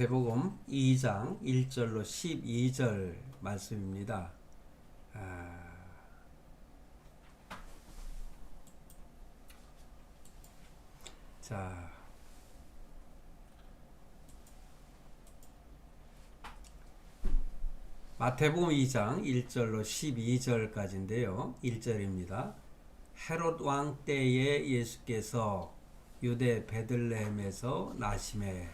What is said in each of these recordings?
마태복음 2장 1절로 12절 말씀입니다. 자, 마태복음 2장 1절로 12절까지인데요. 1절입니다. 헤롯 왕 때에 예수께서 유대 베들레헴에서 나심에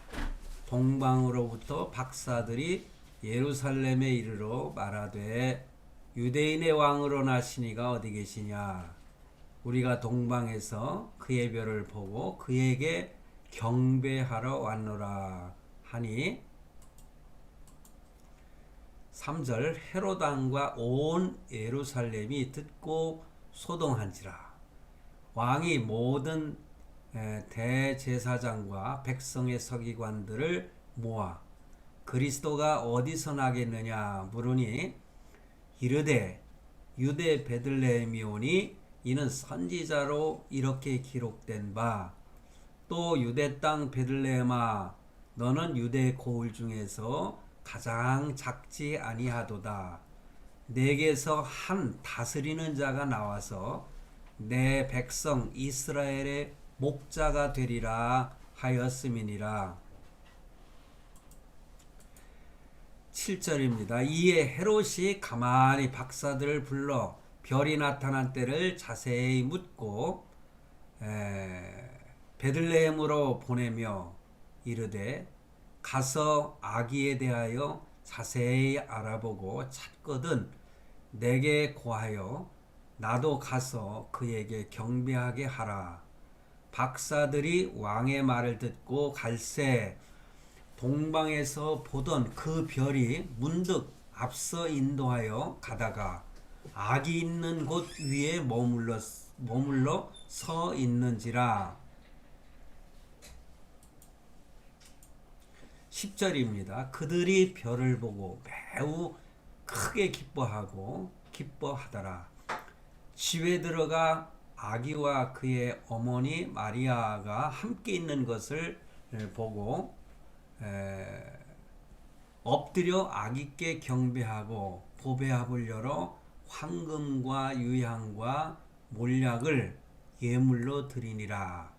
동방으로부터 박사들이 예루살렘에 이르러 말하되 유대인의 왕으로 나시니가 어디 계시냐? 우리가 동방에서 그의 별을 보고 그에게 경배하러 왔노라 하니 3절 헤롯 왕과 온 예루살렘이 듣고 소동한지라. 왕이 모든 대제사장과 백성의 서기관들을 모아 그리스도가 어디서 나겠느냐 물으니 이르되 유대 베들레헴이오니 이는 선지자로 이렇게 기록된 바 또 유대 땅 베들레헴아 너는 유대 고을 중에서 가장 작지 아니하도다. 내게서 한 다스리는 자가 나와서 내 백성 이스라엘의 목자가 되리라 하였음이니라. 7절입니다. 이에 헤롯이 가만히 박사들을 불러 별이 나타난 때를 자세히 묻고 베들레헴으로 보내며 이르되 가서 아기에 대하여 자세히 알아보고 찾거든 내게 고하여 나도 가서 그에게 경배하게 하라. 박사들이 왕의 말을 듣고 갈새 동방에서 보던 그 별이 문득 앞서 인도하여 가다가 아기 있는 곳 위에 머물러 서 있는지라. 10절입니다. 그들이 별을 보고 매우 크게 기뻐하더라. 집에 들어가 아기와 그의 어머니 마리아가 함께 있는 것을 보고 엎드려 아기께 경배하고 보배합을 열어 황금과 유향과 몰약을 예물로 드리니라.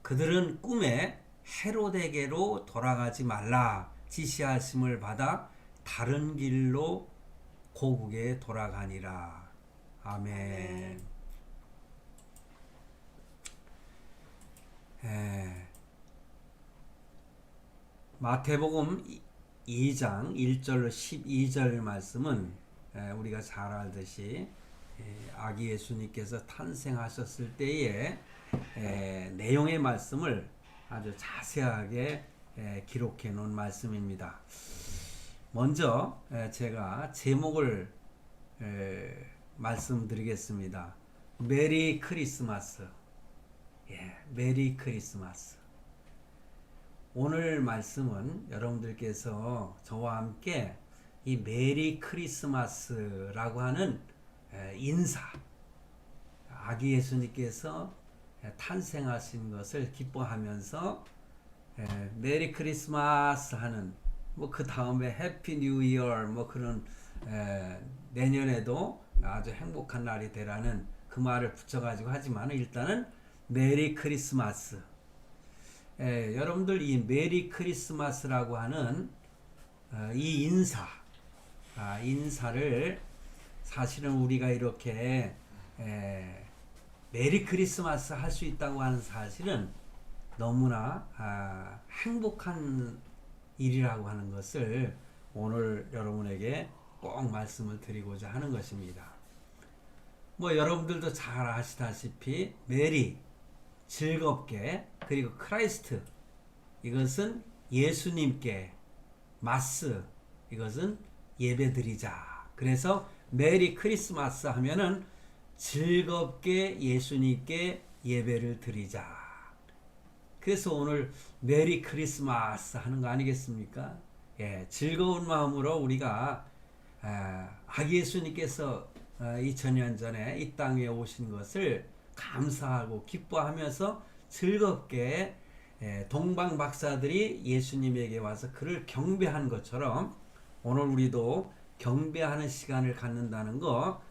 그들은 꿈에 헤롯에게로 돌아가지 말라 지시하심을 받아 다른 길로 고국에 돌아가니라. 아멘. 마태복음 2장 1절로 12절 말씀은 우리가 잘 알듯이 아기 예수님께서 탄생하셨을 때의 내용의 말씀을 아주 자세하게 기록해 놓은 말씀입니다. 먼저 제가 제목을 말씀드리겠습니다. 메리 크리스마스. 메리 크리스마스. 오늘 말씀은 여러분들께서 저와 함께 이 메리 크리스마스라고 하는 인사, 아기 예수님께서 탄생하신 것을 기뻐하면서 메리 크리스마스 하는 그 다음에 해피 뉴 이어 그런 내년에도 아주 행복한 날이 되라는 그 말을 붙여가지고 하지만 일단은 메리 크리스마스. 여러분들 이 메리 크리스마스라고 하는 이 인사를 사실은 우리가 이렇게 메리 크리스마스 할 수 있다고 하는 사실은 너무나 행복한 일이라고 하는 것을 오늘 여러분에게 꼭 말씀을 드리고자 하는 것입니다. 여러분들도 잘 아시다시피 메리 즐겁게 그리고 크라이스트 이것은 예수님께 마스 이것은 예배드리자. 그래서 메리 크리스마스 하면은 즐겁게 예수님께 예배를 드리자. 그래서 오늘 메리 크리스마스 하는 거 아니겠습니까? 즐거운 마음으로 우리가 아기 예수님께서 2000년 전에 이 땅에 오신 것을 감사하고 기뻐하면서 즐겁게 동방 박사들이 예수님에게 와서 그를 경배한 것처럼 오늘 우리도 경배하는 시간을 갖는다는 거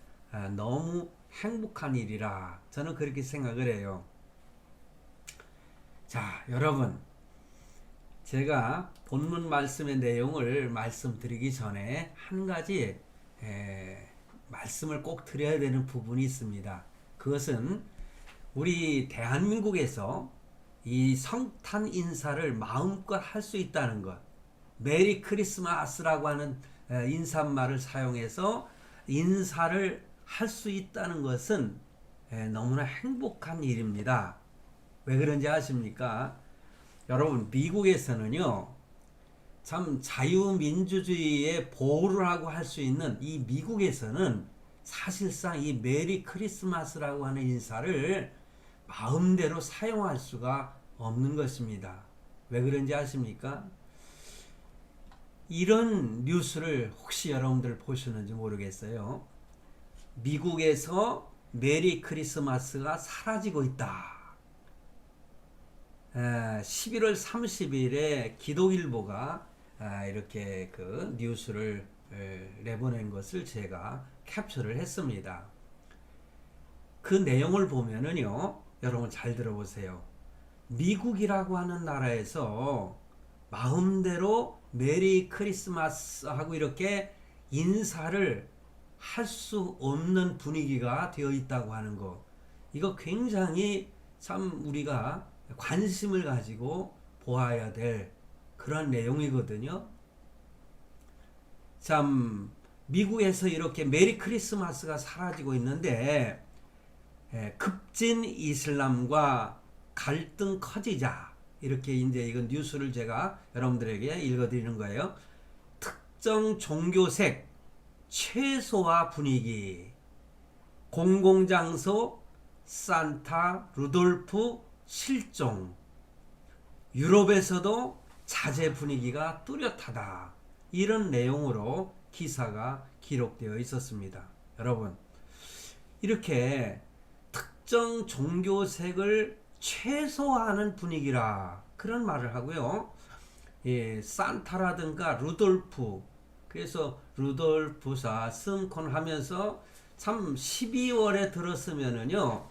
너무 행복한 일이라 저는 그렇게 생각을 해요. 자, 여러분, 제가 본문 말씀의 내용을 말씀드리기 전에 한 가지 말씀을 꼭 드려야 되는 부분이 있습니다. 그것은 우리 대한민국에서 이 성탄 인사를 마음껏 할 수 있다는 것, 메리 크리스마스라고 하는 인사말을 사용해서 인사를 할 수 있다는 것은 너무나 행복한 일입니다. 왜 그런지 아십니까? 여러분, 미국에서는요, 참 자유민주주의의 보루라고 할 수 있는 이 미국에서는 사실상 이 메리 크리스마스라고 하는 인사를 마음대로 사용할 수가 없는 것입니다. 왜 그런지 아십니까? 이런 뉴스를 혹시 여러분들 보셨는지 모르겠어요. 미국에서 메리 크리스마스가 사라지고 있다. 11월 30일에 기독일보가 이렇게 그 뉴스를 내보낸 것을 제가 캡처를 했습니다. 그 내용을 보면은요, 여러분 잘 들어보세요. 미국이라고 하는 나라에서 마음대로 메리 크리스마스 하고 이렇게 인사를 할 수 없는 분위기가 되어 있다고 하는 거, 이거 굉장히 참 우리가 관심을 가지고 보아야 될 그런 내용이거든요. 참 미국에서 이렇게 메리 크리스마스가 사라지고 있는데 급진 이슬람과 갈등 커지자, 이렇게 이제 이건 뉴스를 제가 여러분들에게 읽어드리는 거예요. 특정 종교색 최소화 분위기, 공공장소 산타 루돌프 실종, 유럽에서도 자제 분위기가 뚜렷하다, 이런 내용으로 기사가 기록되어 있었습니다. 여러분, 이렇게 특정 종교색을 최소화하는 분위기라 그런 말을 하고요. 산타라든가 루돌프, 그래서 루돌프사 승콘하면서 참 12월에 들었으면은요,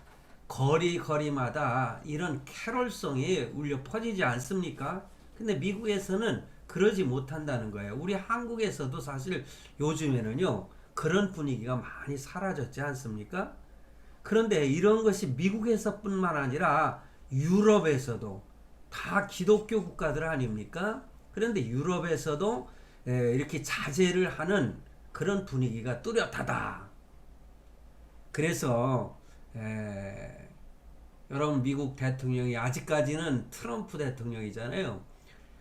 거리마다 이런 캐롤송이 울려 퍼지지 않습니까? 근데 미국에서는 그러지 못한다는 거예요. 우리 한국에서도 사실 요즘에는요, 그런 분위기가 많이 사라졌지 않습니까? 그런데 이런 것이 미국에서뿐만 아니라 유럽에서도, 다 기독교 국가들 아닙니까? 그런데 유럽에서도 이렇게 자제를 하는 그런 분위기가 뚜렷하다. 그래서 여러분, 미국 대통령이 아직까지는 트럼프 대통령이잖아요.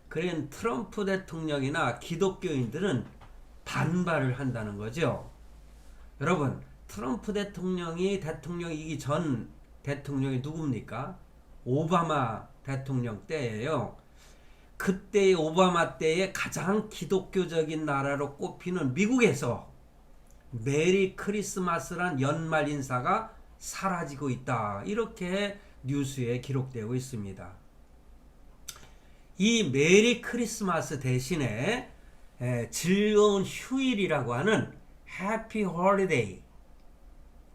그런 트럼프 대통령이나 기독교인들은 반발을 한다는 거죠. 여러분, 트럼프 대통령이기 전 대통령이 누굽니까? 오바마 대통령 때예요. 그때의 오바마 때의 가장 기독교적인 나라로 꼽히는 미국에서 메리 크리스마스란 연말 인사가 사라지고 있다, 이렇게 뉴스에 기록되고 있습니다. 이 메리 크리스마스 대신에 즐거운 휴일이라고 하는 해피 홀리데이,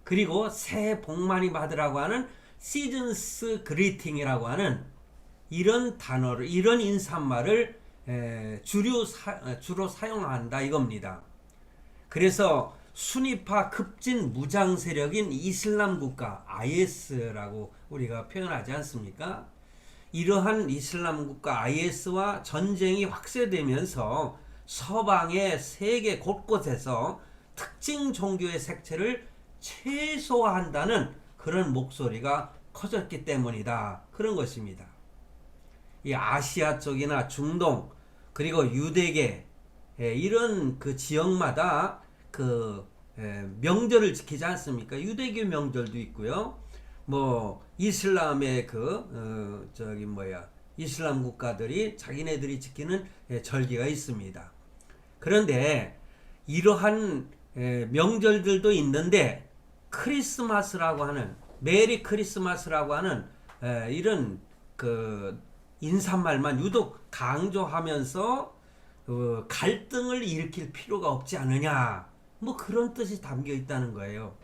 그리고 새해 복 많이 받으라고 하는 시즌스 그리팅이라고 하는 이런 단어를, 이런 인사말을 주로 사용한다 이겁니다. 그래서 순위파 급진 무장 세력인 이슬람 국가 IS라고 우리가 표현하지 않습니까? 이러한 이슬람 국가 IS와 전쟁이 확대되면서 서방의 세계 곳곳에서 특징 종교의 색채를 최소화한다는 그런 목소리가 커졌기 때문이다, 그런 것입니다. 이 아시아 쪽이나 중동, 그리고 유대계, 이런 그 지역마다 그 명절을 지키지 않습니까? 유대교 명절도 있고요. 뭐 이슬람의 이슬람 국가들이 자기네들이 지키는 절기가 있습니다. 그런데 이러한 명절들도 있는데 크리스마스라고 하는, 메리 크리스마스라고 하는 이런 그 인사말만 유독 강조하면서 갈등을 일으킬 필요가 없지 않느냐, 뭐 그런 뜻이 담겨 있다는 거예요.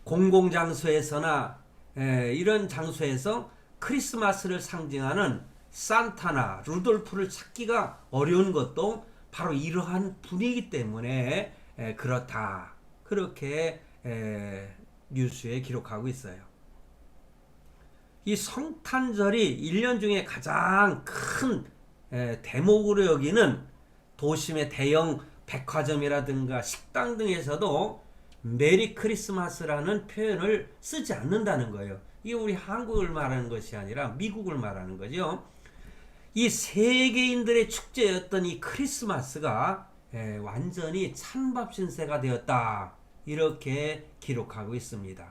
공공장소에서나 이런 장소에서 크리스마스를 상징하는 산타나 루돌프를 찾기가 어려운 것도 바로 이러한 분위기 때문에 그렇다, 그렇게 뉴스에 기록하고 있어요. 이 성탄절이 1년 중에 가장 큰 대목으로 여기는 도심의 대형 백화점이라든가 식당 등에서도 메리 크리스마스라는 표현을 쓰지 않는다는 거예요. 이게 우리 한국을 말하는 것이 아니라 미국을 말하는 거죠. 이 세계인들의 축제였던 이 크리스마스가 완전히 찬밥 신세가 되었다, 이렇게 기록하고 있습니다.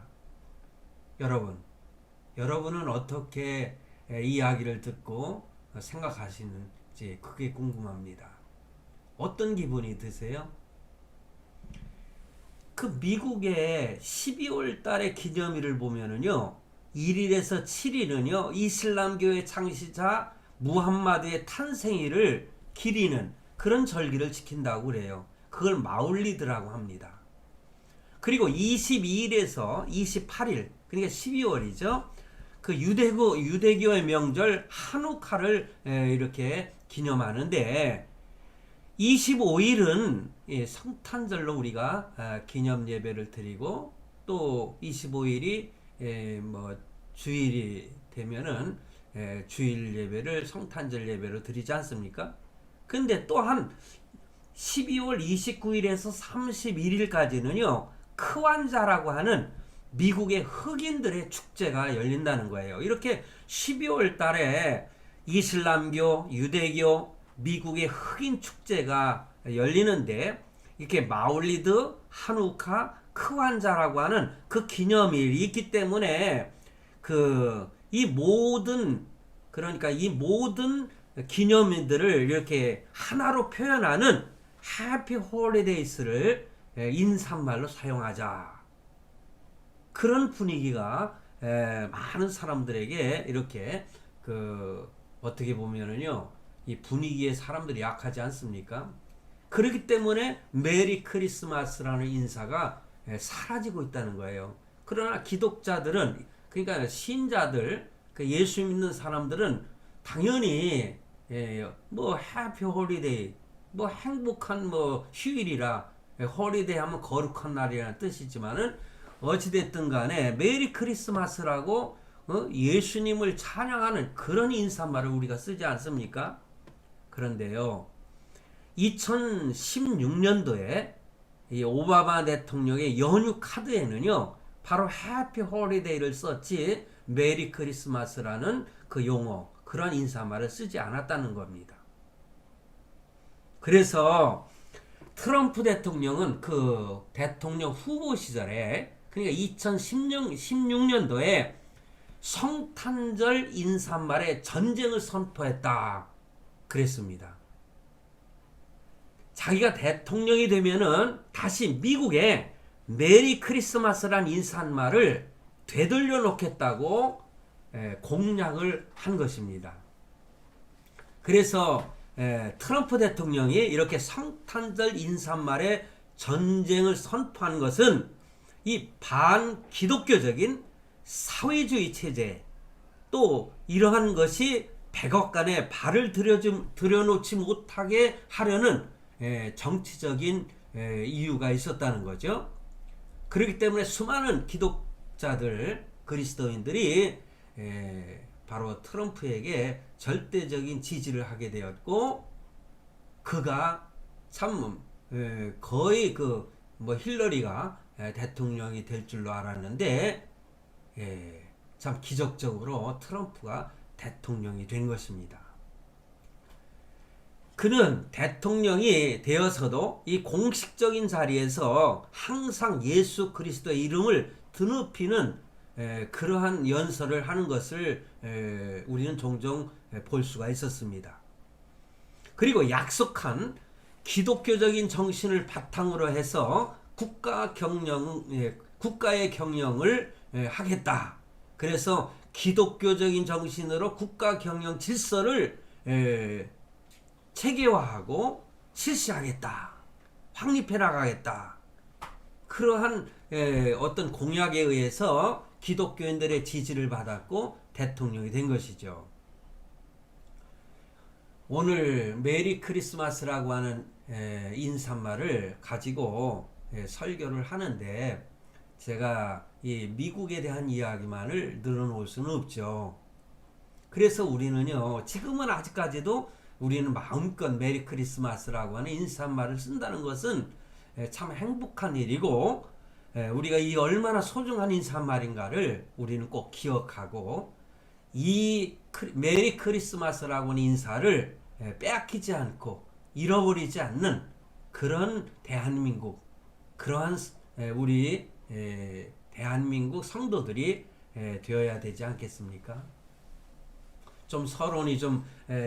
여러분은 어떻게 이야기를 듣고 생각하시는지 그게 궁금합니다. 어떤 기분이 드세요? 그 미국의 12월 달의 기념일을 보면은요, 1일에서 7일은요, 이슬람교의 창시자 무함마드의 탄생일을 기리는 그런 절기를 지킨다고 그래요. 그걸 마울리드라고 합니다. 그리고 22일에서 28일, 그러니까 12월이죠. 그 유대교의 명절 하누카를 이렇게 기념하는데, 25일은 성탄절로 우리가 기념 예배를 드리고, 또 25일이 뭐 주일이 되면은 주일 예배를 성탄절 예배로 드리지 않습니까? 근데 또한 12월 29일에서 31일까지는요, 크완자라고 하는 미국의 흑인들의 축제가 열린다는 거예요. 이렇게 12월 달에 이슬람교, 유대교, 미국의 흑인 축제가 열리는데, 이렇게 마울리드, 하누카, 크완자라고 하는 그 기념일이 있기 때문에 이 모든 기념일들을 이렇게 하나로 표현하는 해피 홀리데이스를 인사말로 사용하자, 그런 분위기가 많은 사람들에게 이렇게 어떻게 보면은요, 이 분위기에 사람들이 약하지 않습니까? 그렇기 때문에 메리 크리스마스라는 인사가 사라지고 있다는 거예요. 그러나 기독자들은, 그러니까 신자들, 예수 믿는 사람들은 당연히 뭐 해피 홀리데이, 뭐 행복한 뭐 휴일이라, 홀리데이 하면 거룩한 날이라는 뜻이지만은 어찌됐든 간에 메리 크리스마스라고 예수님을 찬양하는 그런 인사말을 우리가 쓰지 않습니까? 그런데요, 2016년도에 이 오바마 대통령의 연휴 카드에는요, 바로 해피 홀리데이를 썼지 메리 크리스마스라는 그 용어, 그런 인사말을 쓰지 않았다는 겁니다. 그래서 트럼프 대통령은 그 대통령 후보 시절에, 그러니까 2016년도에 성탄절 인사말에 전쟁을 선포했다, 그랬습니다. 자기가 대통령이 되면은 다시 미국에 메리 크리스마스란 인사말을 되돌려 놓겠다고 공약을 한 것입니다. 그래서 트럼프 대통령이 이렇게 성탄절 인사말에 전쟁을 선포한 것은 이 반기독교적인 사회주의 체제, 또 이러한 것이 백악관에 발을 들여놓지 못하게 하려는 정치적인 이유가 있었다는 거죠. 그렇기 때문에 수많은 기독자들, 그리스도인들이 바로 트럼프에게 절대적인 지지를 하게 되었고, 그가 참 거의 뭐 힐러리가 대통령이 될 줄로 알았는데, 참 기적적으로 트럼프가 대통령이 된 것입니다. 그는 대통령이 되어서도 이 공식적인 자리에서 항상 예수 그리스도의 이름을 드높이는 그러한 연설을 하는 것을 우리는 종종 볼 수가 있었습니다. 그리고 약속한 기독교적인 정신을 바탕으로 해서 국가의 경영을 하겠다. 그래서 기독교적인 정신으로 국가 경영 질서를 체계화하고 실시하겠다. 확립해 나가겠다. 그러한 어떤 공약에 의해서 기독교인들의 지지를 받았고 대통령이 된 것이죠. 오늘 메리 크리스마스라고 하는 인사말을 가지고 설교를 하는데 제가 이 미국에 대한 이야기만을 늘어놓을 수는 없죠. 그래서 우리는요, 지금은 아직까지도 우리는 마음껏 메리 크리스마스라고 하는 인사말을 쓴다는 것은 참 행복한 일이고, 우리가 이 얼마나 소중한 인사말인가를 우리는 꼭 기억하고, 이 메리 크리스마스라고 하는 인사를 빼앗기지 않고 잃어버리지 않는 그런 대한민국, 그러한 우리 대한민국 성도들이 되어야 되지 않겠습니까? 좀 서론이 좀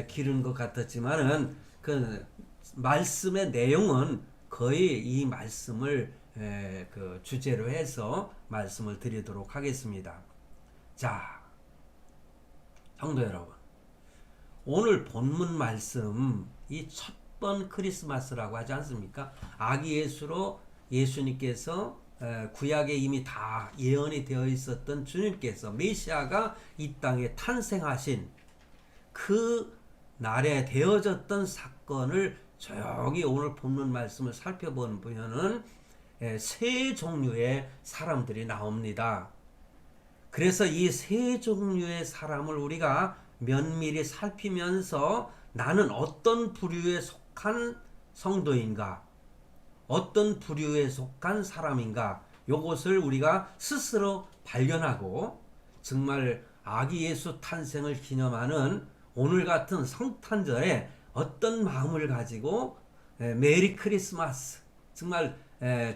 길은 것 같았지만은 그 말씀의 내용은 거의 이 말씀을 그 주제로 해서 말씀을 드리도록 하겠습니다. 자, 성도 여러분, 오늘 본문 말씀 이 첫 번 크리스마스라고 하지 않습니까? 아기 예수로 예수님께서 구약에 이미 다 예언이 되어 있었던 주님께서 메시아가 이 땅에 탄생하신 그 날에 되어졌던 사건을 조용히 오늘 본문 말씀을 살펴보면은 세 종류의 사람들이 나옵니다. 그래서 이 세 종류의 사람을 우리가 면밀히 살피면서 나는 어떤 부류에 속한 성도인가, 어떤 부류에 속한 사람인가, 요것을 우리가 스스로 발견하고 정말 아기 예수 탄생을 기념하는 오늘 같은 성탄절에 어떤 마음을 가지고 메리 크리스마스, 정말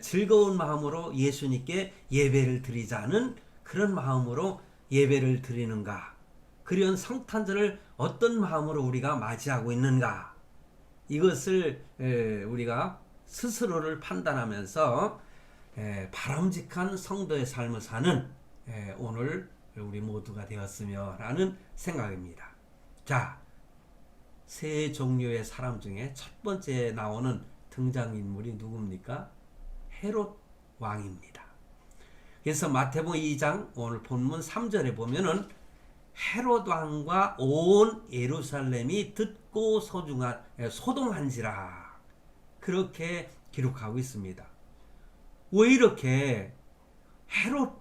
즐거운 마음으로 예수님께 예배를 드리자는 그런 마음으로 예배를 드리는가, 그런 성탄절을 어떤 마음으로 우리가 맞이하고 있는가, 이것을 우리가 스스로를 판단하면서 바람직한 성도의 삶을 사는 오늘 우리 모두가 되었으며 라는 생각입니다. 자, 세 종류의 사람 중에 첫 번째 나오는 등장인물이 누굽니까? 헤롯 왕입니다. 그래서 마태복음 2장 오늘 본문 3절에 보면은 헤롯 왕과 온 예루살렘이 듣고 소동한지라 그렇게 기록하고 있습니다. 왜 이렇게 헤롯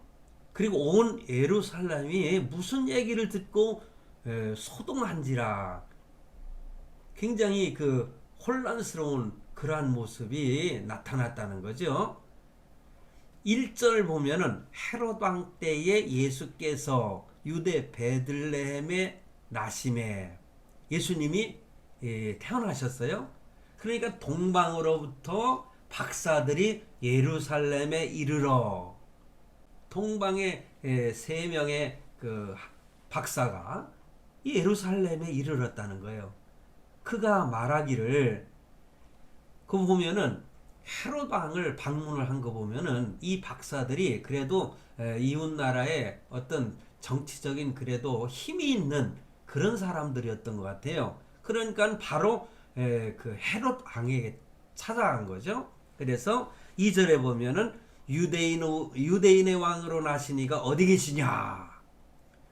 그리고 온 예루살렘이 무슨 얘기를 듣고 소동한지라, 굉장히 그 혼란스러운 그러한 모습이 나타났다는 거죠. 1절 보면은 헤롯 왕 때에 예수께서 유대 베들레헴에 나심에, 예수님이 태어나셨어요. 그러니까 동방으로부터 박사들이 예루살렘에 이르러, 동방의 세 명의 그 박사가 예루살렘에 이르렀다는 거예요. 그가 말하기를, 그거 보면은 헤롯 왕을 방문을 한 거 보면은 이 박사들이 그래도 이웃 나라의 어떤 정치적인 그래도 힘이 있는 그런 사람들이었던 것 같아요. 그러니까 바로 그 헤롯 왕에게 찾아간 거죠. 그래서 2절에 보면은 유대인의 왕으로 나시니가 어디 계시냐?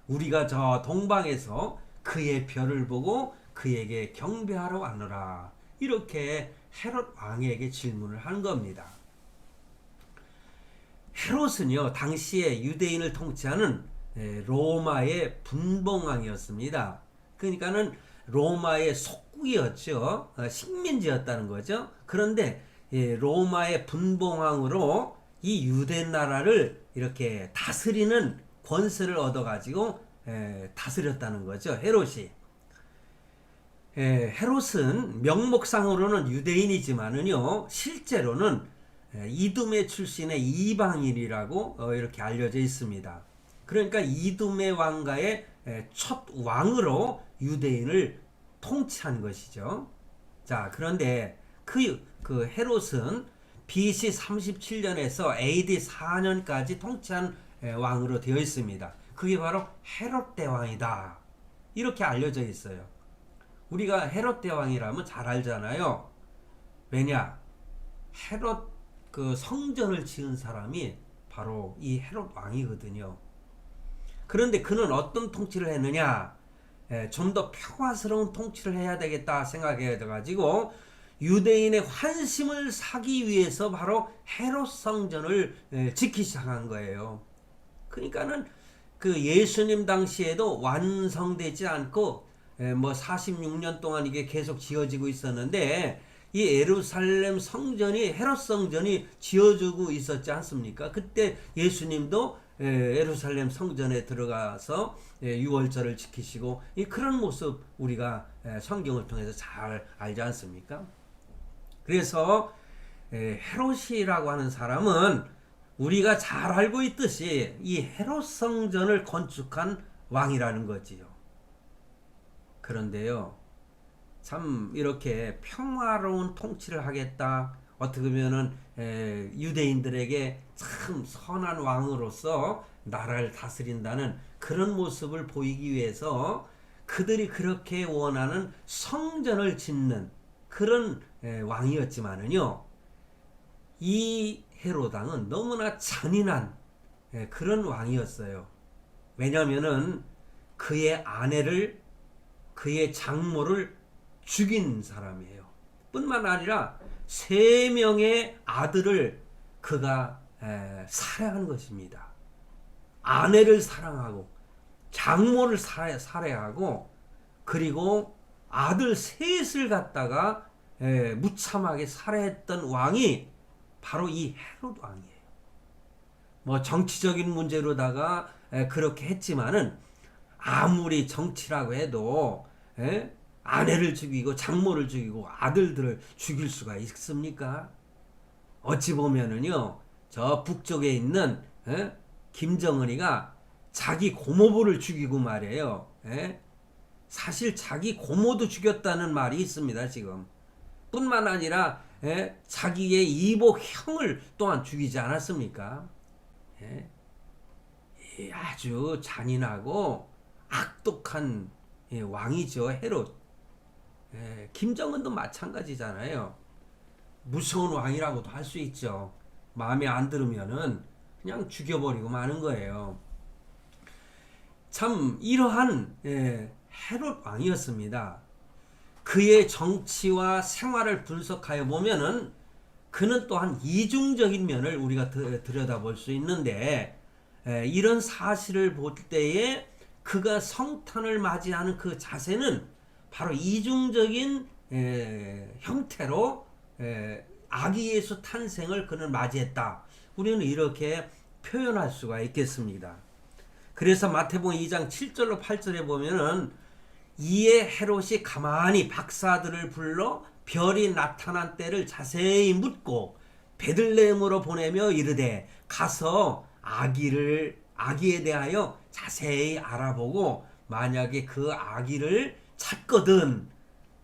우리가 저 동방에서 그의 별을 보고 그에게 경배하러 왔노라. 이렇게 헤롯 왕에게 질문을 한 겁니다. 헤롯은요, 당시에 유대인을 통치하는 로마의 분봉왕이었습니다. 그러니까는 로마의 속국이었죠. 식민지였다는 거죠. 그런데 로마의 분봉왕으로 이 유대 나라를 이렇게 다스리는 권세를 얻어가지고 다스렸다는 거죠. 헤롯이. 헤롯은 명목상으로는 유대인이지만은요, 실제로는 이두메 출신의 이방인이라고 이렇게 알려져 있습니다. 그러니까 이두메 왕가의 첫 왕으로 유대인을 통치한 것이죠. 자, 그런데 그 헤롯은 BC 37년에서 AD 4년까지 통치한 왕으로 되어 있습니다. 그게 바로 헤롯 대왕이다. 이렇게 알려져 있어요. 우리가 헤롯 대왕이라면 잘 알잖아요. 왜냐? 헤롯 그 성전을 지은 사람이 바로 이 헤롯 왕이거든요. 그런데 그는 어떤 통치를 했느냐? 좀 더 평화스러운 통치를 해야 되겠다 생각해 가지고 유대인의 환심을 사기 위해서 바로 헤롯 성전을 짓기 시작한 거예요. 그러니까는 그 예수님 당시에도 완성되지 않고 뭐 46년 동안 이게 계속 지어지고 있었는데 이 예루살렘 성전이 헤롯 성전이 지어지고 있었지 않습니까? 그때 예수님도 예루살렘 성전에 들어가서 유월절을 지키시고 그런 모습 우리가 성경을 통해서 잘 알지 않습니까? 그래서 헤롯이라고 하는 사람은 우리가 잘 알고 있듯이 이 헤롯 성전을 건축한 왕이라는 거지요. 그런데요, 참 이렇게 평화로운 통치를 하겠다, 어떻게 보면은 유대인들에게 참 선한 왕으로서 나라를 다스린다는 그런 모습을 보이기 위해서 그들이 그렇게 원하는 성전을 짓는 그런 왕이었지만은요, 이 헤롯 왕은 너무나 잔인한 그런 왕이었어요. 왜냐하면은 그의 아내를, 그의 장모를 죽인 사람이에요. 뿐만 아니라 3명의 아들을 그가 살해한 것입니다. 아내를 사랑하고 장모를 살해하고 그리고 아들 셋을 갖다가 무참하게 살해했던 왕이 바로 이 헤롯 왕이에요. 뭐 정치적인 문제로다가 그렇게 했지만은 아무리 정치라고 해도 아내를 죽이고 장모를 죽이고 아들들을 죽일 수가 있습니까? 어찌 보면은요, 저 북쪽에 있는 김정은이가 자기 고모부를 죽이고 말이에요. 사실 자기 고모도 죽였다는 말이 있습니다, 지금. 뿐만 아니라 자기의 이복 형을 또한 죽이지 않았습니까? 아주 잔인하고 악독한 왕이죠, 헤롯. 김정은도 마찬가지잖아요. 무서운 왕이라고도 할 수 있죠. 마음에 안 들으면은 그냥 죽여버리고 마는 거예요. 참 이러한 헤롯 왕이었습니다. 그의 정치와 생활을 분석하여 보면은 그는 또한 이중적인 면을 우리가 들여다볼 수 있는데, 이런 사실을 볼 때에 그가 성탄을 맞이하는 그 자세는 바로 이중적인 형태로 아기 예수 탄생을 그는 맞이했다. 우리는 이렇게 표현할 수가 있겠습니다. 그래서 마태복음 2장 7절로 8절에 보면은 이에 헤롯이 가만히 박사들을 불러 별이 나타난 때를 자세히 묻고 베들레헴으로 보내며 이르되 가서 아기에 대하여 자세히 알아보고 만약에 그 아기를 찾거든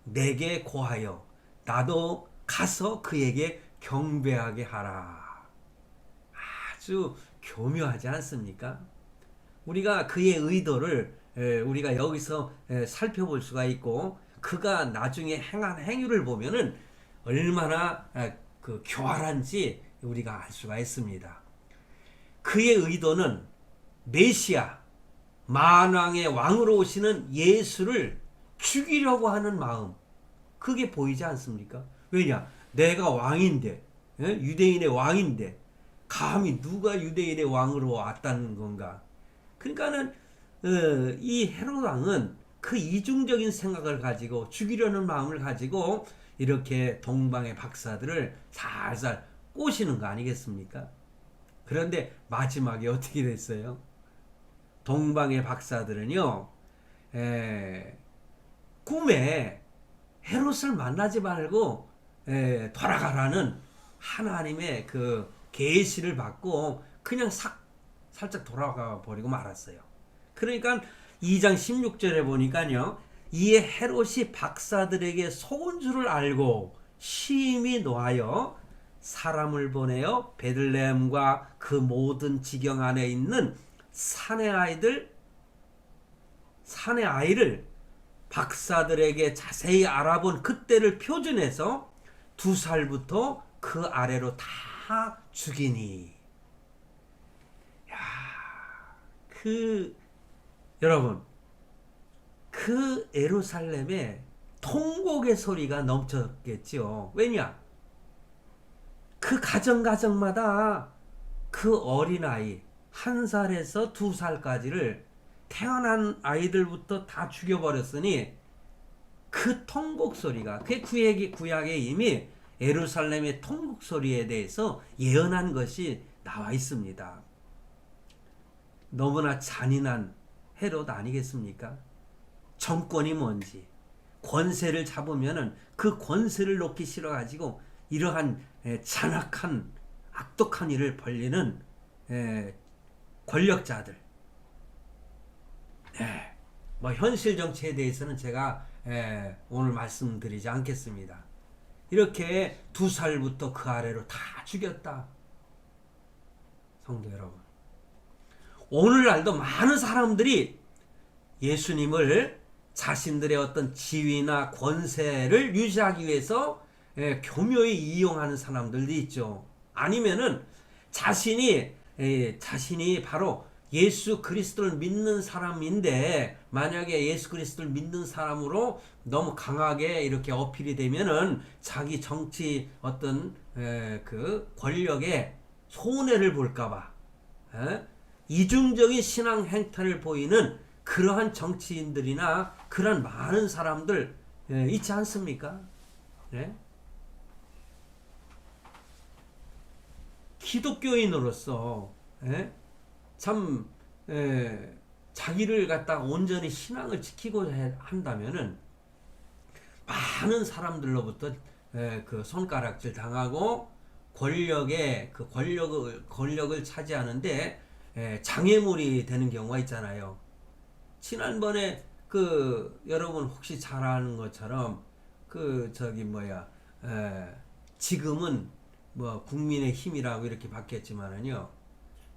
내게 고하여 나도 가서 그에게 경배하게 하라. 아주 교묘하지 않습니까? 우리가 그의 의도를 우리가 여기서 살펴볼 수가 있고 그가 나중에 행한 행위를 보면은 얼마나 그 교활한지 우리가 알 수가 있습니다. 그의 의도는 메시아 만왕의 왕으로 오시는 예수를 죽이려고 하는 마음, 그게 보이지 않습니까? 왜냐? 내가 왕인데, 유대인의 왕인데 감히 누가 유대인의 왕으로 왔다는 건가? 그러니까는 이 헤롯 왕은 그 이중적인 생각을 가지고 죽이려는 마음을 가지고 이렇게 동방의 박사들을 살살 꼬시는 거 아니겠습니까? 그런데 마지막에 어떻게 됐어요? 동방의 박사들은요, 꿈에 헤롯을 만나지 말고 돌아가라는 하나님의 그 계시를 받고 그냥 살짝 돌아가 버리고 말았어요. 그러니까 2장 16절에 보니까요, 이에 헤롯이 박사들에게 속은 줄을 알고 심히 노하여 사람을 보내어 베들레헴과 그 모든 지경 안에 있는 사내 아이를 박사들에게 자세히 알아본 그때를 표준해서 2살부터 그 아래로 다 죽이니. 여러분, 그 예루살렘에 통곡의 소리가 넘쳤겠죠. 왜냐? 그 가정마다 그 어린아이 1살에서 2살까지를 태어난 아이들부터 다 죽여버렸으니 그 통곡 소리가, 그 구약에 이미 예루살렘의 통곡 소리에 대해서 예언한 것이 나와 있습니다. 너무나 잔인한 헤롯 아니겠습니까? 정권이 뭔지, 권세를 잡으면은 그 권세를 놓기 싫어가지고 이러한 잔악한 악독한 일을 벌리는 권력자들. 뭐 현실 정치에 대해서는 제가 오늘 말씀드리지 않겠습니다. 이렇게 2살부터 그 아래로 다 죽였다. 성도 여러분, 오늘날도 많은 사람들이 예수님을 자신들의 어떤 지위나 권세를 유지하기 위해서 교묘히 이용하는 사람들도 있죠. 아니면은 자신이 바로 예수 그리스도를 믿는 사람인데, 만약에 예수 그리스도를 믿는 사람으로 너무 강하게 이렇게 어필이 되면은 자기 정치 어떤 그 권력에 손해를 볼까봐 이중적인 신앙 행태를 보이는 그러한 정치인들이나 그런 많은 사람들 있지 않습니까? 네? 기독교인으로서 참 자기를 갖다가 온전히 신앙을 지키고 한다면은 많은 사람들로부터 그 손가락질 당하고 권력의 그 권력을 차지하는데 장애물이 되는 경우가 있잖아요. 지난번에 그 여러분 혹시 잘 아는 것처럼 그 지금은 뭐 국민의 힘이라고 이렇게 바뀌었지만은요,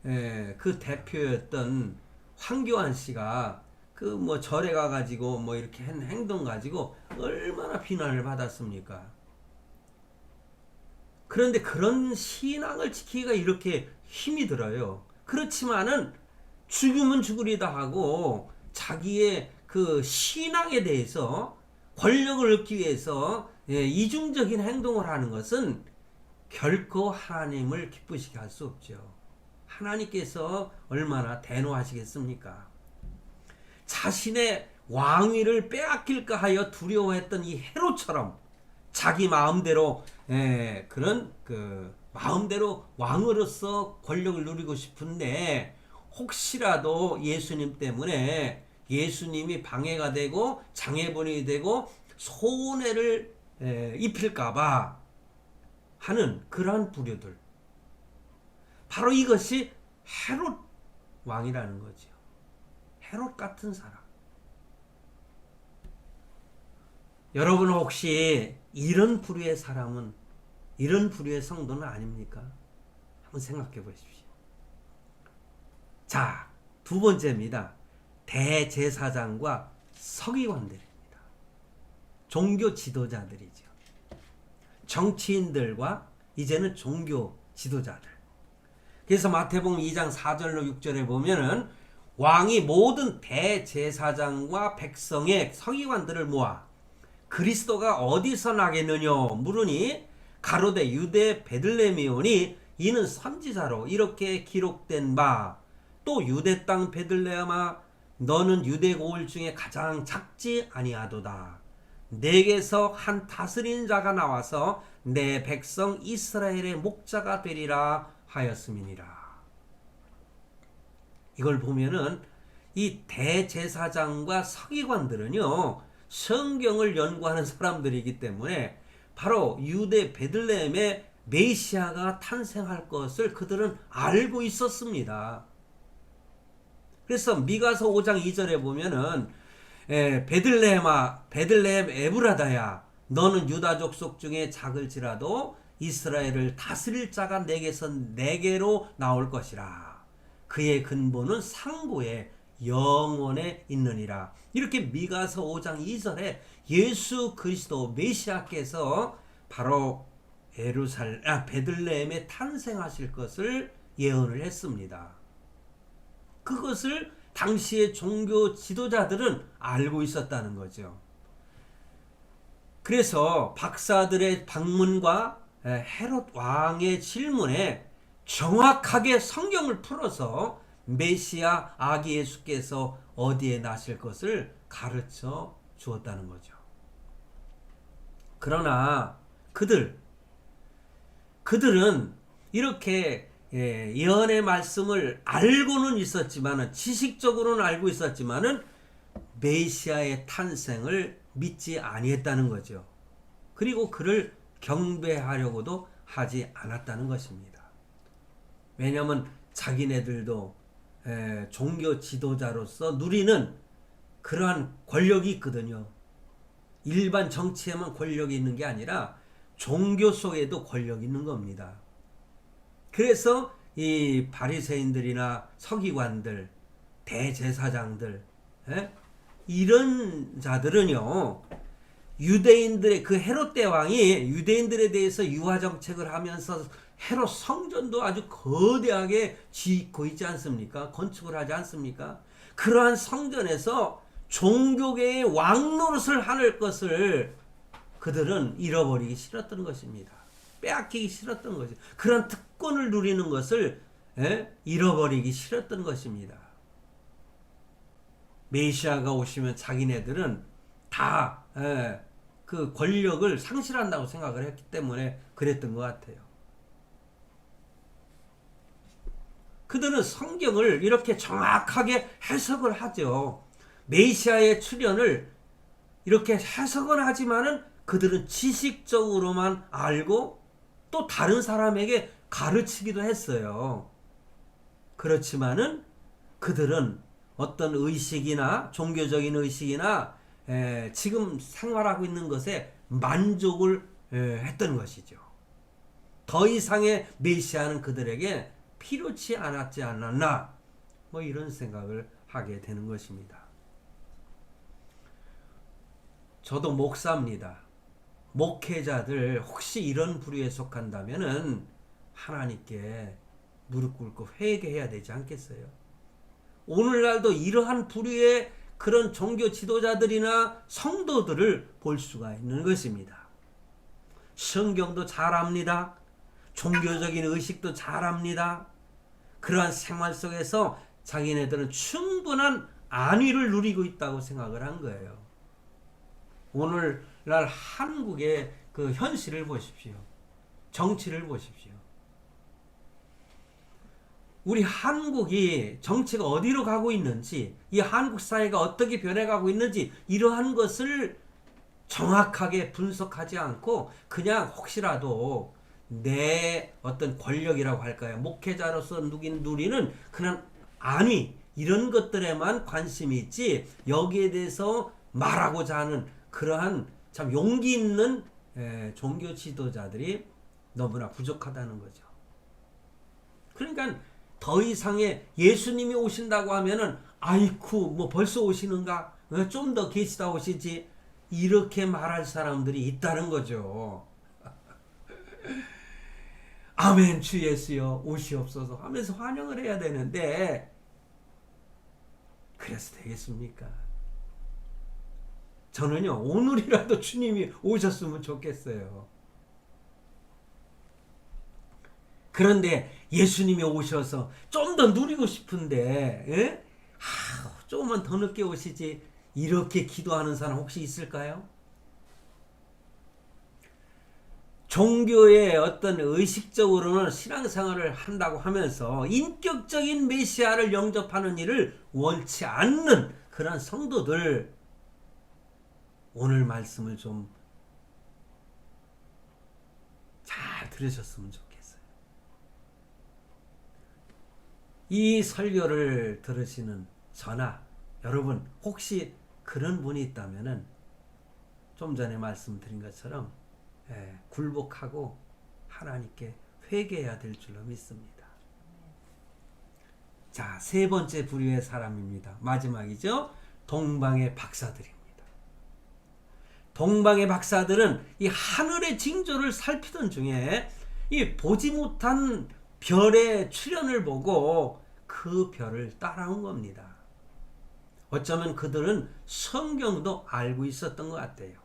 그 대표였던 황교안 씨가 그 뭐 절에 가가지고 뭐 이렇게 한 행동 가지고 얼마나 비난을 받았습니까? 그런데 그런 신앙을 지키기가 이렇게 힘이 들어요. 그렇지만은 죽으면 죽으리다 하고 자기의 그 신앙에 대해서 권력을 얻기 위해서 이중적인 행동을 하는 것은 결코 하나님을 기쁘시게 할 수 없죠. 하나님께서 얼마나 대노하시겠습니까? 자신의 왕위를 빼앗길까 하여 두려워했던 이 헤롯처럼 자기 마음대로 그런 그 마음대로 왕으로서 권력을 누리고 싶은데, 혹시라도 예수님 때문에 예수님이 방해가 되고 장애물이 되고 손해를 입힐까봐 하는 그러한 부류들, 바로 이것이 헤롯 왕이라는 거죠. 헤롯 같은 사람. 여러분 혹시 이런 부류의 사람은, 이런 부류의 성도는 아닙니까? 한번 생각해 보십시오. 자, 2번째입니다. 대제사장과 서기관들입니다. 종교 지도자들이죠. 정치인들과 이제는 종교 지도자들. 그래서 마태복음 2장 4절로 6절에 보면은 왕이 모든 대제사장과 백성의 서기관들을 모아 그리스도가 어디서 나겠느냐 물으니 가로되 유대 베들레헴이오니 이는 선지자로 이렇게 기록된 바, 또 유대 땅 베들레헴아 너는 유대 고을 중에 가장 작지 아니하도다. 내게서 한 다스린 자가 나와서 내 백성 이스라엘의 목자가 되리라 하였음이니라. 이걸 보면은 이 대제사장과 서기관들은요, 성경을 연구하는 사람들이기 때문에 바로 유대 베들레헴의 메시아가 탄생할 것을 그들은 알고 있었습니다. 그래서 미가서 5장 2절에 보면은 베들레헴아 베들레헴 에브라다야 너는 유다 족속 중에 작을지라도 이스라엘을 다스릴 자가 내게서 내게로 나올 것이라. 그의 근본은 상고에 영원에 있느니라. 이렇게 미가서 5장 2절에 예수 그리스도 메시아께서 바로 베들레헴에 탄생하실 것을 예언을 했습니다. 그것을 당시의 종교 지도자들은 알고 있었다는 거죠. 그래서 박사들의 방문과 헤롯 왕의 질문에 정확하게 성경을 풀어서 메시아 아기 예수께서 어디에 나실 것을 가르쳐 주었다는 거죠. 그러나 그들은 이렇게 예언의 말씀을 알고는 있었지만은, 지식적으로는 알고 있었지만은 메시아의 탄생을 믿지 아니했다는 거죠. 그리고 그를 경배하려고도 하지 않았다는 것입니다. 왜냐하면 자기네들도 종교 지도자로서 누리는 그러한 권력이 있거든요. 일반 정치에만 권력이 있는 게 아니라 종교 속에도 권력이 있는 겁니다. 그래서 이 바리새인들이나 서기관들, 대제사장들, 이런 자들은요, 유대인들의 그 헤롯 대왕이 유대인들에 대해서 유화 정책을 하면서 헤롯 성전도 아주 거대하게 짓고 있지 않습니까? 건축을 하지 않습니까? 그러한 성전에서 종교계의 왕 노릇을 하는 것을 그들은 잃어버리기 싫었던 것입니다. 빼앗기기 싫었던 거죠. 그런 특권을 누리는 것을 잃어버리기 싫었던 것입니다. 메시아가 오시면 자기네들은 다 그 권력을 상실한다고 생각을 했기 때문에 그랬던 것 같아요. 그들은 성경을 이렇게 정확하게 해석을 하죠. 메시아의 출현을 이렇게 해석은 하지만은 그들은 지식적으로만 알고 또 다른 사람에게 가르치기도 했어요. 그렇지만은 그들은 어떤 의식이나 종교적인 의식이나 지금 생활하고 있는 것에 만족을 했던 것이죠. 더 이상의 메시아는 그들에게 필요치 않았지 않았나, 뭐 이런 생각을 하게 되는 것입니다. 저도 목사입니다. 목회자들 혹시 이런 부류에 속한다면은 하나님께 무릎 꿇고 회개해야 되지 않겠어요? 오늘날도 이러한 부류의 그런 종교 지도자들이나 성도들을 볼 수가 있는 것입니다. 성경도 잘 압니다. 종교적인 의식도 잘 압니다. 그러한 생활 속에서 자기네들은 충분한 안위를 누리고 있다고 생각을 한 거예요. 오늘날 한국의 그 현실을 보십시오. 정치를 보십시오. 우리 한국이 정치가 어디로 가고 있는지, 이 한국 사회가 어떻게 변해가고 있는지, 이러한 것을 정확하게 분석하지 않고 그냥 혹시라도 내 어떤 권력이라고 할까요? 목회자로서 누리는 그냥 안위, 이런 것들에만 관심이 있지 여기에 대해서 말하고자 하는 그러한 참 용기 있는 종교 지도자들이 너무나 부족하다는 거죠. 그러니까 더 이상의 예수님이 오신다고 하면은 아이쿠 뭐 벌써 오시는가? 좀 더 계시다 오시지, 이렇게 말할 사람들이 있다는 거죠. 아멘 주 예수여 오시옵소서 하면서 환영을 해야 되는데 그래서 되겠습니까? 저는요 오늘이라도 주님이 오셨으면 좋겠어요. 그런데 예수님이 오셔서 좀 더 누리고 싶은데 조금만 더 늦게 오시지, 이렇게 기도하는 사람 혹시 있을까요? 종교의 어떤 의식적으로는 신앙생활을 한다고 하면서 인격적인 메시아를 영접하는 일을 원치 않는 그런 성도들, 오늘 말씀을 좀 잘 들으셨으면 좋겠어요. 이 설교를 들으시는 저나 여러분 혹시 그런 분이 있다면은 좀 전에 말씀드린 것처럼 굴복하고 하나님께 회개해야 될 줄로 믿습니다. 자, 세 번째 부류의 사람입니다. 마지막이죠. 동방의 박사들입니다. 동방의 박사들은 이 하늘의 징조를 살피던 중에 이 보지 못한 별의 출현을 보고 그 별을 따라온 겁니다. 어쩌면 그들은 성경도 알고 있었던 것 같아요.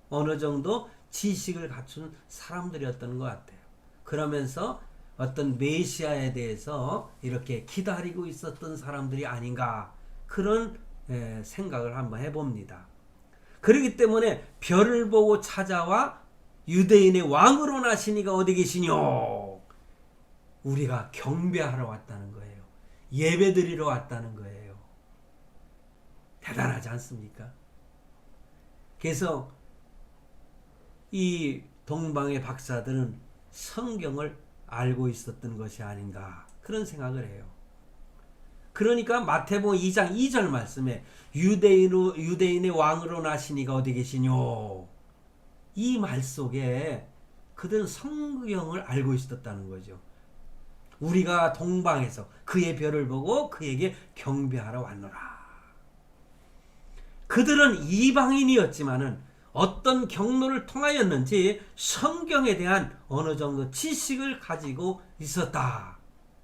어느 정도 지식을 갖춘 사람들이었던 것 같아요. 그러면서 어떤 메시아에 대해서 이렇게 기다리고 있었던 사람들이 아닌가, 그런 생각을 한번 해봅니다. 그렇기 때문에 별을 보고 찾아와 유대인의 왕으로 나시니가 어디 계시뇨? 우리가 경배하러 왔다는 거예요. 예배드리러 왔다는 거예요. 대단하지 않습니까? 그래서 이 동방의 박사들은 성경을 알고 있었던 것이 아닌가, 그런 생각을 해요. 그러니까 마태복음 2장 2절 말씀에 유대인의 왕으로 나시니가 어디 계시뇨? 이 말 속에 그들은 성경을 알고 있었다는 거죠. 우리가 동방에서 그의 별을 보고 그에게 경배하러 왔노라. 그들은 이방인이었지만은 어떤 경로를 통하였는지 성경에 대한 어느 정도 지식을 가지고 있었다,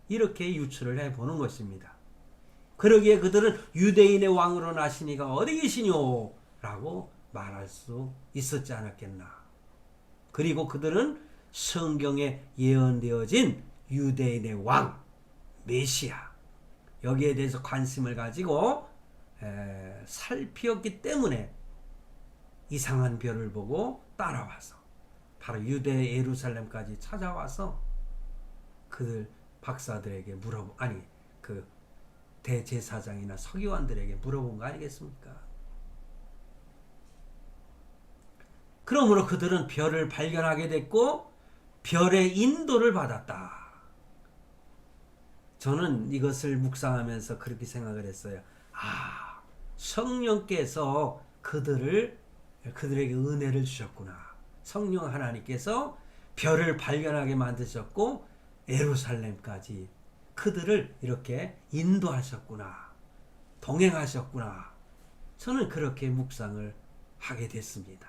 이렇게 유추를 해보는 것입니다. 그러기에 그들은 유대인의 왕으로 나시니가 어디 계시뇨? 라고 말할 수 있었지 않았겠나. 그리고 그들은 성경에 예언되어진 유대인의 왕, 메시아, 여기에 대해서 관심을 가지고 살피었기 때문에 이상한 별을 보고 따라와서 바로 유대 예루살렘까지 찾아와서 그들 박사들에게 그 대제사장이나 서기관들에게 물어본 거 아니겠습니까? 그러므로 그들은 별을 발견하게 됐고 별의 인도를 받았다. 저는 이것을 묵상하면서 그렇게 생각을 했어요. 성령께서 그들에게 은혜를 주셨구나. 성령 하나님께서 별을 발견하게 만드셨고 예루살렘까지 그들을 이렇게 인도하셨구나, 동행하셨구나. 저는 그렇게 묵상을 하게 됐습니다.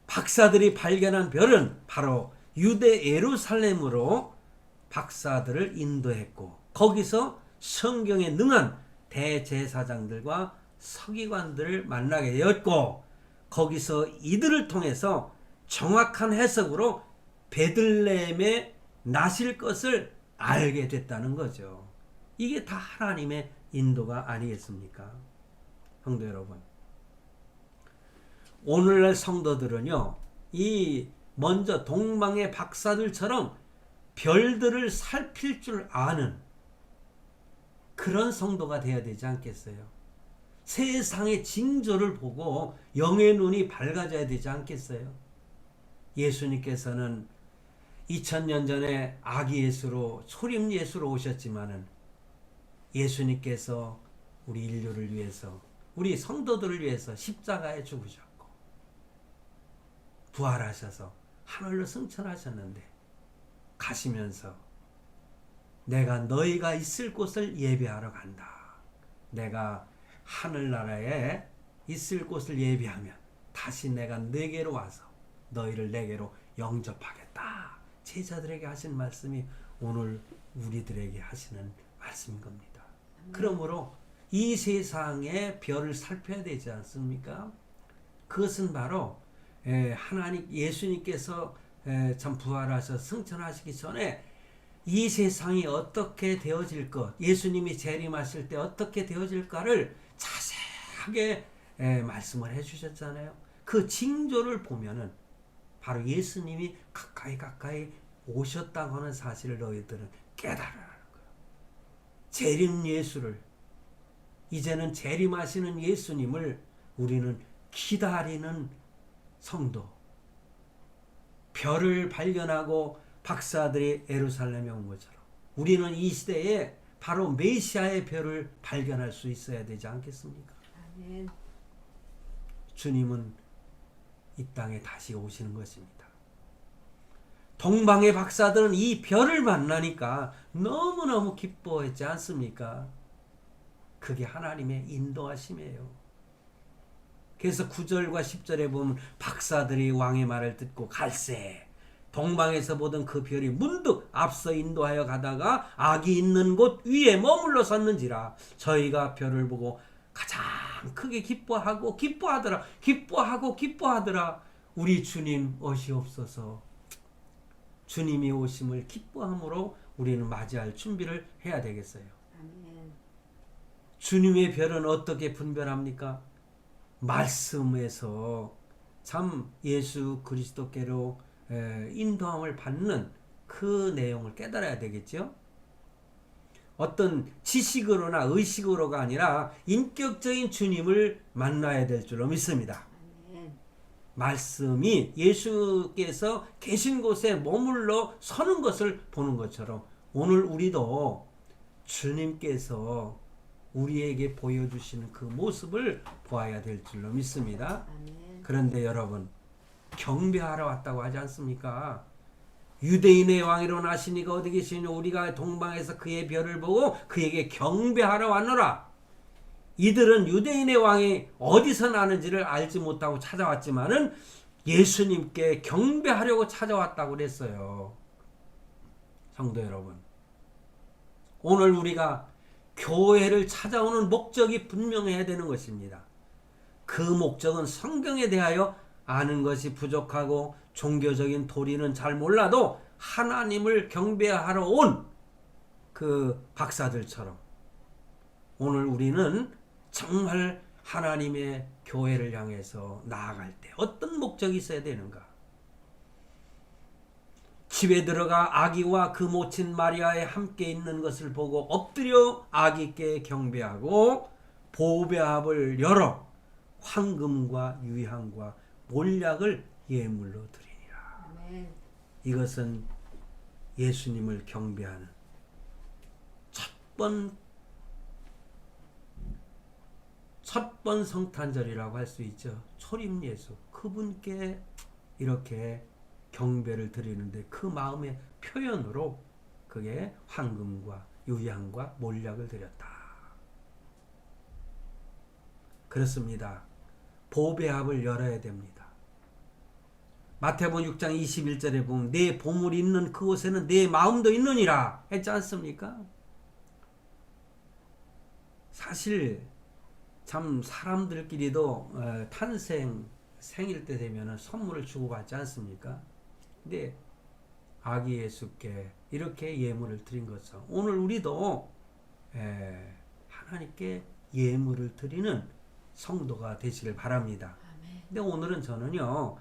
박사들이 발견한 별은 바로 유대 예루살렘으로 박사들을 인도했고, 거기서 성경에 능한 대제사장들과 서기관들을 만나게 되었고, 거기서 이들을 통해서 정확한 해석으로 베들레헴에 나실 것을 알게 됐다는 거죠. 이게 다 하나님의 인도가 아니겠습니까? 성도 여러분, 오늘날 성도들은요, 이 먼저 동방의 박사들처럼 별들을 살필 줄 아는 그런 성도가 되어야 되지 않겠어요? 세상의 징조를 보고 영의 눈이 밝아져야 되지 않겠어요? 예수님께서는 2000년 전에 아기 예수로, 초림 예수로 오셨지만은 예수님께서 우리 인류를 위해서, 우리 성도들을 위해서 십자가에 죽으셨고 부활하셔서 하늘로 승천하셨는데 가시면서 내가 너희가 있을 곳을 예배하러 간다. 내가 하늘나라에 있을 곳을 예배하면 다시 내가 네게로 와서 너희를 내게로 영접하겠다. 제자들에게 하신 말씀이 오늘 우리들에게 하시는 말씀인 겁니다. 그러므로 이 세상의 별을 살펴야 되지 않습니까? 그것은 바로 하나님 예수님께서 참 부활하셔서 승천하시기 전에 이 세상이 어떻게 되어질 것, 예수님이 재림하실 때 어떻게 되어질까를 자세하게 말씀을 해주셨잖아요. 그 징조를 보면은 바로 예수님이 가까이 오셨다고 하는 사실을 너희들은 깨달으라는 거예요. 재림 예수를, 이제는 재림하시는 예수님을 우리는 기다리는 성도, 별을 발견하고 박사들이 예루살렘에 온 것처럼 우리는 이 시대에 바로 메시아의 별을 발견할 수 있어야 되지 않겠습니까? 아멘. 주님은 이 땅에 다시 오시는 것입니다. 동방의 박사들은 이 별을 만나니까 너무너무 기뻐했지 않습니까? 그게 하나님의 인도하심이에요. 그래서 9절과 10절에 보면 박사들이 왕의 말을 듣고 갈새 동방에서 보던 그 별이 문득 앞서 인도하여 가다가 악이 있는 곳 위에 머물러 섰는지라 저희가 별을 보고 가장 크게 기뻐하더라. 우리 주님 오시옵소서. 주님이 오심을 기뻐함으로 우리는 맞이할 준비를 해야 되겠어요. 아멘. 주님의 별은 어떻게 분별합니까? 말씀에서 참 예수 그리스도께로 인도함을 받는 그 내용을 깨달아야 되겠죠. 어떤 지식으로나 의식으로가 아니라 인격적인 주님을 만나야 될 줄로 믿습니다. 아멘. 말씀이 예수께서 계신 곳에 머물러 서는 것을 보는 것처럼 오늘 우리도 주님께서 우리에게 보여주시는 그 모습을 보아야 될 줄로 믿습니다. 아멘. 그런데 여러분, 경배하러 왔다고 하지 않습니까? 유대인의 왕이로 나시니가 어디 계시냐? 우리가 동방에서 그의 별을 보고 그에게 경배하러 왔노라. 이들은 유대인의 왕이 어디서 나는지를 알지 못하고 찾아왔지만은 예수님께 경배하려고 찾아왔다고 그랬어요. 성도 여러분, 오늘 우리가 교회를 찾아오는 목적이 분명해야 되는 것입니다. 그 목적은 성경에 대하여 아는 것이 부족하고 종교적인 도리는 잘 몰라도 하나님을 경배하러 온 그 박사들처럼 오늘 우리는 정말 하나님의 교회를 향해서 나아갈 때 어떤 목적이 있어야 되는가? 집에 들어가 아기와 그 모친 마리아에 함께 있는 것을 보고 엎드려 아기께 경배하고 보배합을 열어 황금과 유향과 몰약을 예물로 드리니라. 아멘. 이것은 예수님을 경배하는 첫 번 성탄절이라고 할 수 있죠. 초림 예수, 그분께 이렇게 경배를 드리는데 그 마음의 표현으로 그게 황금과 유향과 몰약을 드렸다. 그렇습니다. 보배합을 열어야 됩니다. 마태복음 6장 21절에 보면 내 보물이 있는 그곳에는 내 마음도 있느니라 했지 않습니까? 사실 참 사람들끼리도 생일 때 되면 선물을 주고받지 않습니까? 근데 아기 예수께 이렇게 예물을 드린 것처럼 오늘 우리도 하나님께 예물을 드리는 성도가 되시길 바랍니다. 아멘. 근데 오늘은 저는요,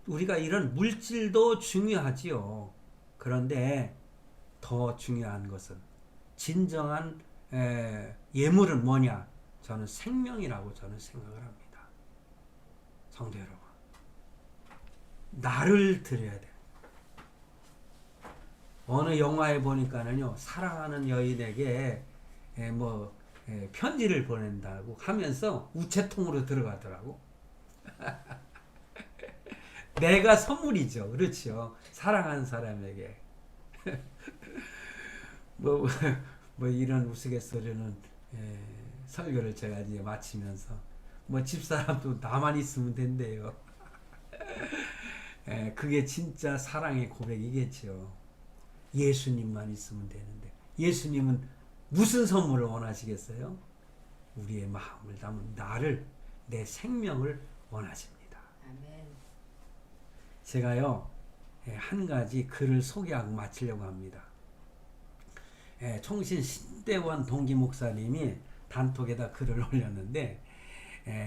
우리가 이런 물질도 중요하지요. 그런데 더 중요한 것은 진정한 예물은 뭐냐? 저는 생명이라고 저는 생각을 합니다. 성도 여러분, 나를 드려야 돼요. 어느 영화에 보니까는요, 사랑하는 여인에게 편지를 보낸다고 하면서 우체통으로 들어가더라고. 내가 선물이죠. 그렇죠. 사랑하는 사람에게. 이런 우스갯소리는 설교를 제가 이제 마치면서 집사람도 나만 있으면 된대요. 그게 진짜 사랑의 고백이겠죠. 예수님만 있으면 되는데 예수님은 무슨 선물을 원하시겠어요? 우리의 마음을 담은 나를, 내 생명을 원하십니다. 아멘. 제가요, 한 가지 글을 소개하고 마치려고 합니다. 총신 신대원 동기 목사님이 단톡에다 글을 올렸는데,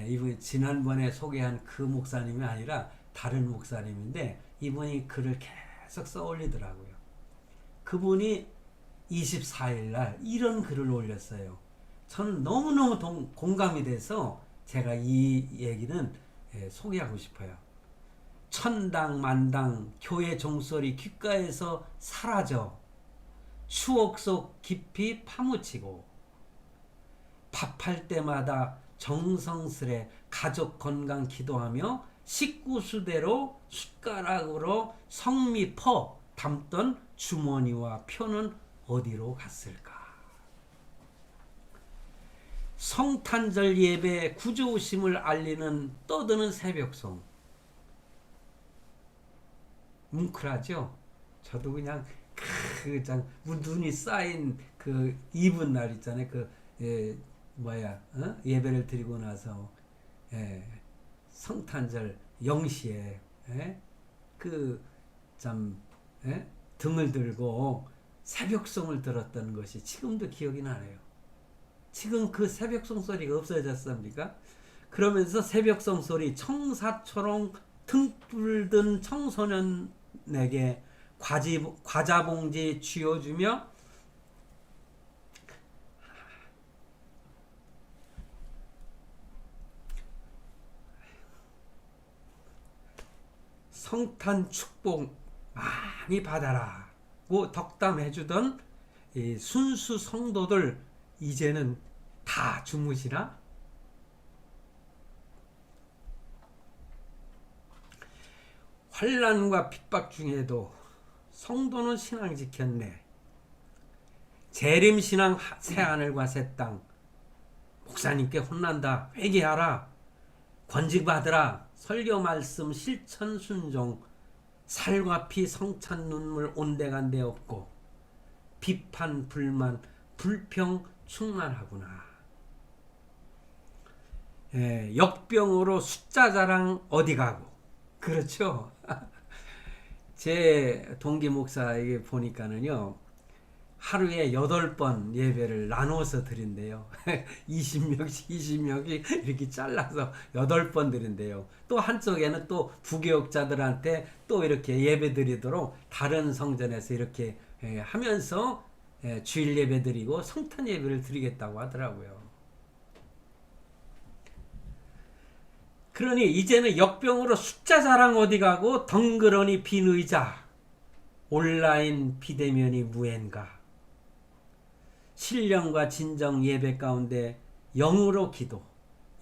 이분 지난번에 소개한 그 목사님이 아니라 다른 목사님인데, 이분이 글을 계속 써 올리더라고요. 그분이 24일 날 이런 글을 올렸어요. 저는 너무너무 공감이 돼서 제가 이 얘기는 소개하고 싶어요. 천당 만당 교회 종소리 귓가에서 사라져 추억 속 깊이 파묻히고 밥할 때마다 정성스레 가족 건강 기도하며 식구수대로 숟가락으로 성미 퍼 담던 주머니와 표는 어디로 갔을까? 성탄절 예배 구주오심을 알리는 떠드는 새벽송. 뭉클하죠? 저도 그냥 눈이 쌓인 그 이분 날 있잖아요. 예배를 드리고 나서 성탄절 0시에 등을 들고 새벽송을 들었던 것이 지금도 기억이 나네요. 지금 그 새벽송 소리가 없어졌습니까? 그러면서 새벽송 소리 청사초롱 등불 청소년에게 과자 봉지 쥐어주며 성탄 축복 많이 받아라고 덕담해주던 이 순수 성도들 이제는 다 주무시나? 환난과 핍박 중에도 성도는 신앙 지켰네. 재림신앙 새하늘과 새 땅. 목사님께 혼난다. 회개하라. 권직받으라. 설교 말씀 실천 순종. 살과 피 성찬 눈물 온데간데 없고 비판 불만 불평 충만하구나. 역병으로 숫자 자랑 어디 가고. 그렇죠. 제 동기 목사에게 보니까는요, 하루에 8번 예배를 나눠서 드린대요. 20명씩 이렇게 잘라서 8번 드린대요. 또 한쪽에는 또 부교육자들한테 또 이렇게 예배 드리도록 다른 성전에서 이렇게 하면서 주일 예배 드리고 성탄 예배를 드리겠다고 하더라고요. 그러니 이제는 역병으로 숫자 자랑 어디 가고 덩그러니 빈 의자, 온라인 비대면이 무엔가. 신령과 진정 예배 가운데 영으로 기도,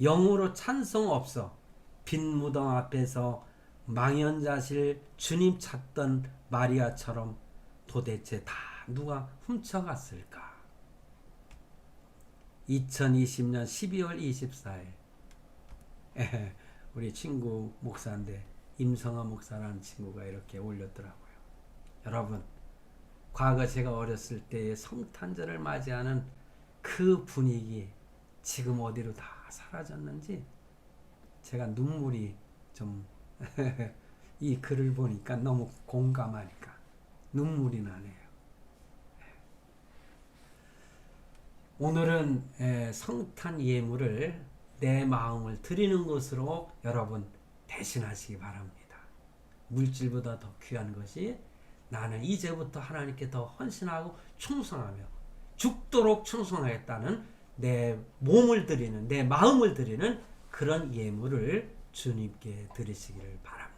영으로 찬송 없어 빈 무덤 앞에서 망연자실 주님 찾던 마리아처럼 도대체 다 누가 훔쳐갔을까? 2020년 12월 24일 우리 친구 목사인데 임성아 목사라는 친구가 이렇게 올렸더라고요. 여러분, 과거 제가 어렸을 때의 성탄절을 맞이하는 그 분위기 지금 어디로 다 사라졌는지 제가 눈물이 좀 이 글을 보니까 너무 공감하니까 눈물이 나네요. 오늘은 성탄 예물을 내 마음을 드리는 것으로 여러분 대신하시기 바랍니다. 물질보다 더 귀한 것이 나는 이제부터 하나님께 더 헌신하고 충성하며 죽도록 충성하겠다는 내 몸을 드리는, 내 마음을 드리는 그런 예물을 주님께 드리시기를 바랍니다.